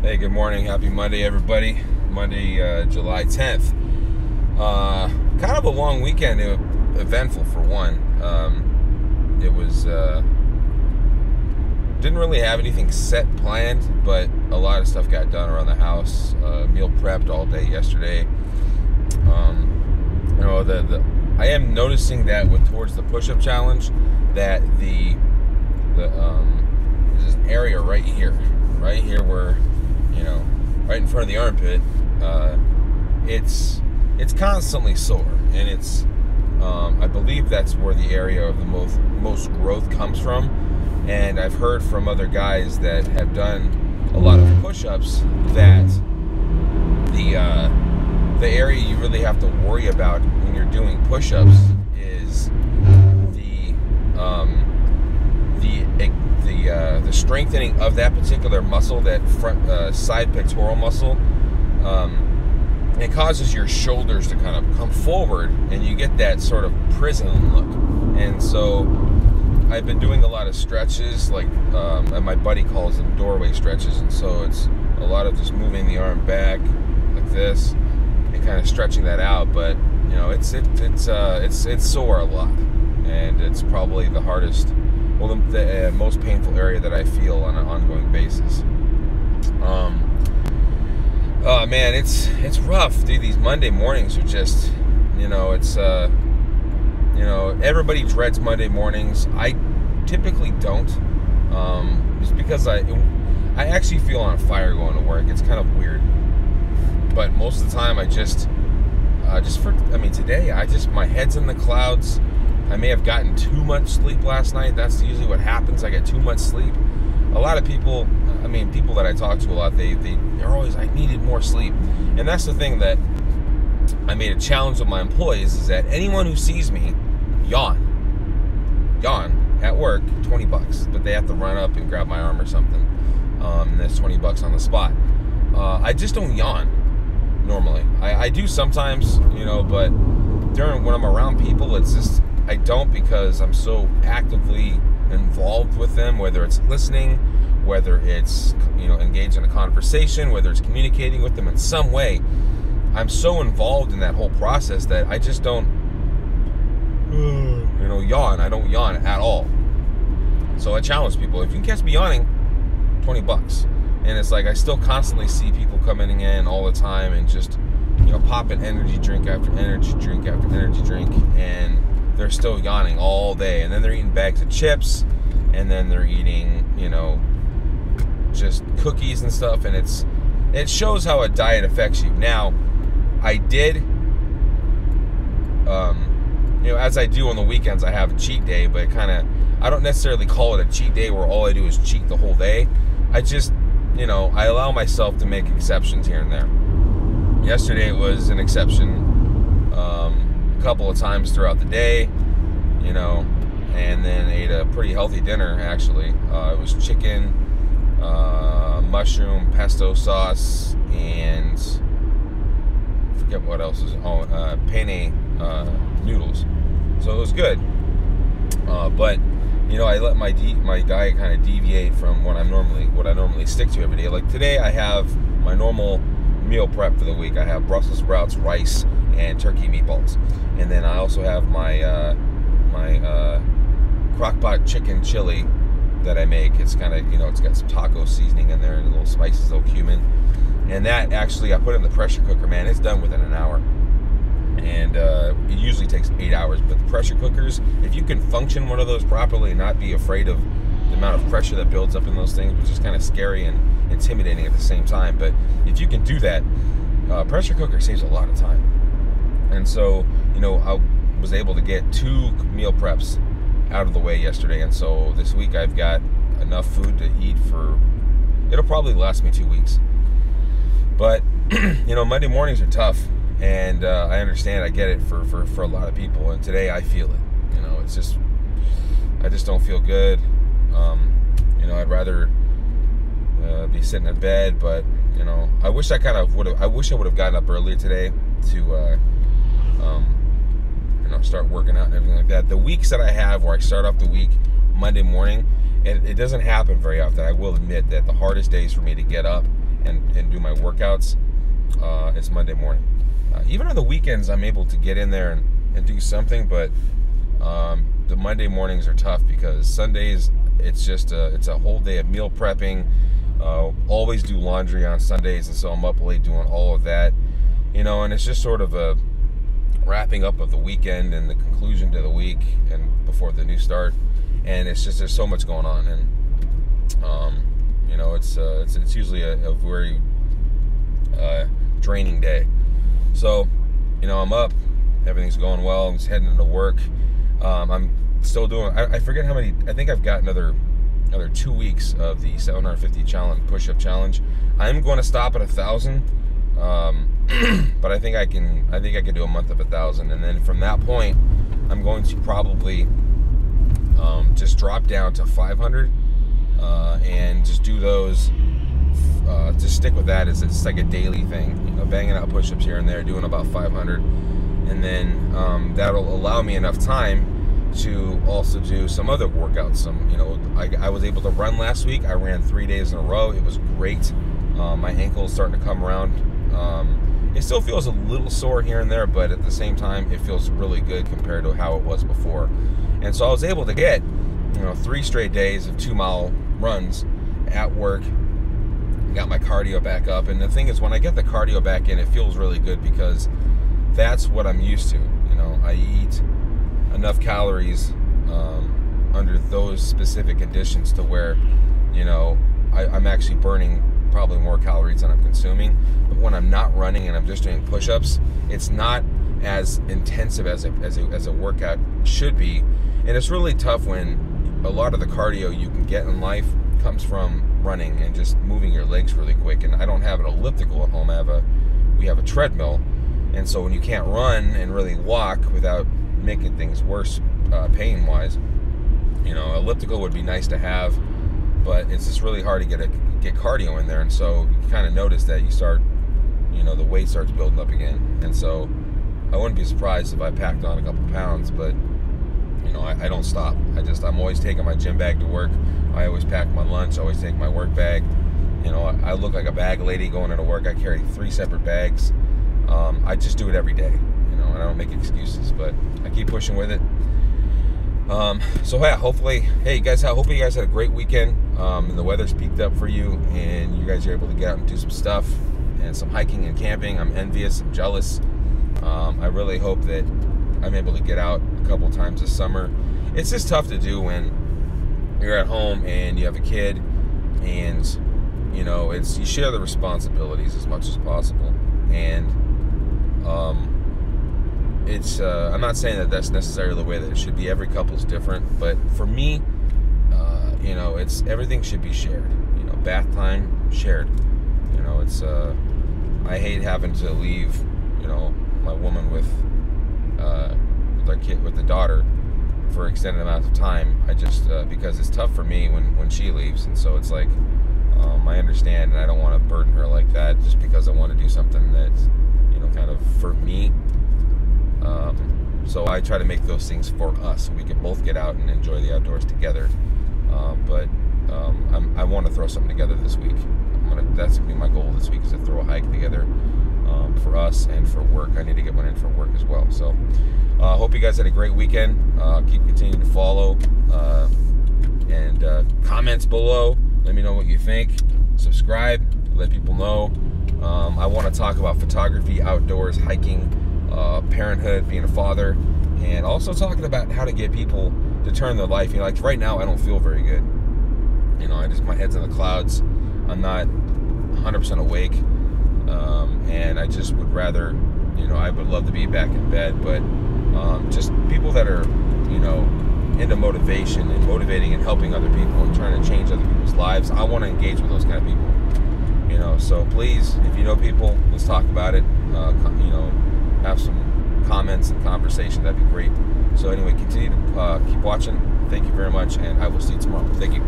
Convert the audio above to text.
Hey, good morning. Happy Monday, everybody. Monday, July 10th. Kind of a long weekend, eventful for one. It was, didn't really have anything set planned, but a lot of stuff got done around the house. Meal prepped all day yesterday. I am noticing that towards the push-up challenge, that there's an area right here where, right in front of the armpit, it's constantly sore, and it's I believe that's where the area of the most growth comes from. And I've heard from other guys that have done a lot of push-ups that the area you really have to worry about when you're doing push-ups is the strengthening of that particular muscle, that front side pectoral muscle. It causes your shoulders to kind of come forward, and you get that sort of prison look. And so I've been doing a lot of stretches, like and my buddy calls them doorway stretches. And so it's a lot of just moving the arm back like this and kind of stretching that out. But it's sore a lot, and it's probably the hardest, the most painful area that I feel on an ongoing basis. Oh man, it's rough, dude. These Monday mornings are just, everybody dreads Monday mornings. I typically don't, just because I actually feel on fire going to work. It's kind of weird, but most of the time today my head's in the clouds. I may have gotten too much sleep last night. That's usually what happens. I get too much sleep. A lot of people, people that I talk to a lot, they're always, I needed more sleep. And that's the thing that I made a challenge with my employees, is that anyone who sees me yawn at work, $20, but they have to run up and grab my arm or something. And that's $20 on the spot. I just don't yawn normally. I do sometimes, but when I'm around people, it's just, I don't, because I'm so actively involved with them, whether it's listening, whether it's engaged in a conversation, whether it's communicating with them in some way. I'm so involved in that whole process that I just don't yawn. I don't yawn at all. So I challenge people, if you can catch me yawning, $20. And it's like, I still constantly see people coming in all the time and just popping energy drink after energy drink after energy drink, and they're still yawning all day. And then they're eating bags of chips, and then they're eating, just cookies and stuff. And it shows how a diet affects you. Now, I did, as I do on the weekends, I have a cheat day, but I don't necessarily call it a cheat day where all I do is cheat the whole day. I just, I allow myself to make exceptions here and there. Yesterday it was an exception, a couple of times throughout the day, and then ate a pretty healthy dinner, actually. It was chicken, mushroom, pesto sauce, and I forget what else is, penne noodles. So it was good. But I let my diet kind of deviate from what I normally stick to every day. Like today, I have my normal meal prep for the week. I have Brussels sprouts, rice, and turkey meatballs, and then I also have my crock-pot chicken chili that I make. It's kind of, it's got some taco seasoning in there and a little spices, a little cumin, and that actually I put it in the pressure cooker. Man, it's done within an hour. And it usually takes 8 hours, but the pressure cookers, if you can function one of those properly and not be afraid of the amount of pressure that builds up in those things, which is kind of scary and intimidating at the same time, but if you can do that, pressure cooker saves a lot of time. And so, I was able to get 2 meal preps out of the way yesterday, and so this week I've got enough food to eat for, it'll probably last me 2 weeks. But, Monday mornings are tough. And I understand, I get it for a lot of people. And today I feel it. It's just, I just don't feel good. I'd rather be sitting in bed, but I wish I would have gotten up earlier today to start working out and everything like that. The weeks that I have where I start off the week Monday morning, and it doesn't happen very often. I will admit that the hardest days for me to get up and do my workouts, it's Monday morning. Even on the weekends, I'm able to get in there and do something, but the Monday mornings are tough because Sundays, it's just it's a whole day of meal prepping. Always do laundry on Sundays, and so I'm up late doing all of that, and it's just sort of a wrapping up of the weekend and the conclusion to the week and before the new start, and it's just, there's so much going on, and it's usually a very draining day. So I'm up, everything's going well, I'm just heading into work. I'm still doing, I forget how many, I think I've got another 2 weeks of the 750 challenge, push-up challenge. I'm going to stop at 1,000, but I think I can do a month of 1,000, and then from that point, I'm going to probably just drop down to 500 and just do those. Just stick with that. It's like a daily thing, banging out push-ups here and there, doing about 500, and then that'll allow me enough time to also do some other workouts. I was able to run last week. I ran 3 days in a row. It was great. My ankle is starting to come around. It still feels a little sore here and there, but at the same time, it feels really good compared to how it was before. And so I was able to get 3 straight days of 2-mile runs at work. Got my cardio back up, and the thing is, when I get the cardio back in, it feels really good because that's what I'm used to. I eat enough calories under those specific conditions to where I'm actually burning probably more calories than I'm consuming. But when I'm not running and I'm just doing push-ups, it's not as intensive as a workout should be, and it's really tough when a lot of the cardio you can get in life comes from running and just moving your legs really quick. And I don't have an elliptical at home. We have a treadmill, and so when you can't run and really walk without making things worse pain-wise, elliptical would be nice to have, but it's just really hard to get cardio in there. And so you kind of notice that you start, the weight starts building up again. And so I wouldn't be surprised if I packed on a couple pounds, but I don't stop. I'm always taking my gym bag to work. I always pack my lunch. I always take my work bag. I look like a bag lady going into work. I carry 3 separate bags. I just do it every day, and I don't make excuses, but I keep pushing with it. So yeah, hopefully you guys had a great weekend, and the weather's peaked up for you, and you guys are able to get out and do some stuff and some hiking and camping. I'm envious, I'm jealous. I really hope that I'm able to get out a couple times this summer. It's just tough to do when you're at home and you have a kid, and you share the responsibilities as much as possible. And I'm not saying that that's necessarily the way that it should be. Every couple's different, but for me, it's everything should be shared. Bath time shared. I hate having to leave, my woman with our kid, with the daughter, for extended amounts of time. I just because it's tough for me when she leaves, and so it's like I understand, and I don't want to burden her like that just because I want to do something that's kind of for me. So I try to make those things for us so we can both get out and enjoy the outdoors together. But I want to throw something together this week. That's gonna be my goal this week, is to throw a hike together for us and for work. I need to get one in for work as well. So hope you guys had a great weekend. Keep continuing to follow and comments below. Let me know what you think. Subscribe. Let people know. I want to talk about photography, outdoors, hiking, parenthood, being a father, and also talking about how to get people to turn their life. like right now, I don't feel very good. My head's in the clouds. I'm not 100% awake, and I just would rather, I would love to be back in bed, but just people that are, into motivation and motivating and helping other people and trying to change other people's lives, I want to engage with those kind of people. So please, if you know people, let's talk about it. Have some comments and conversation. That'd be great. So anyway, continue to keep watching. Thank you very much, and I will see you tomorrow. Thank you.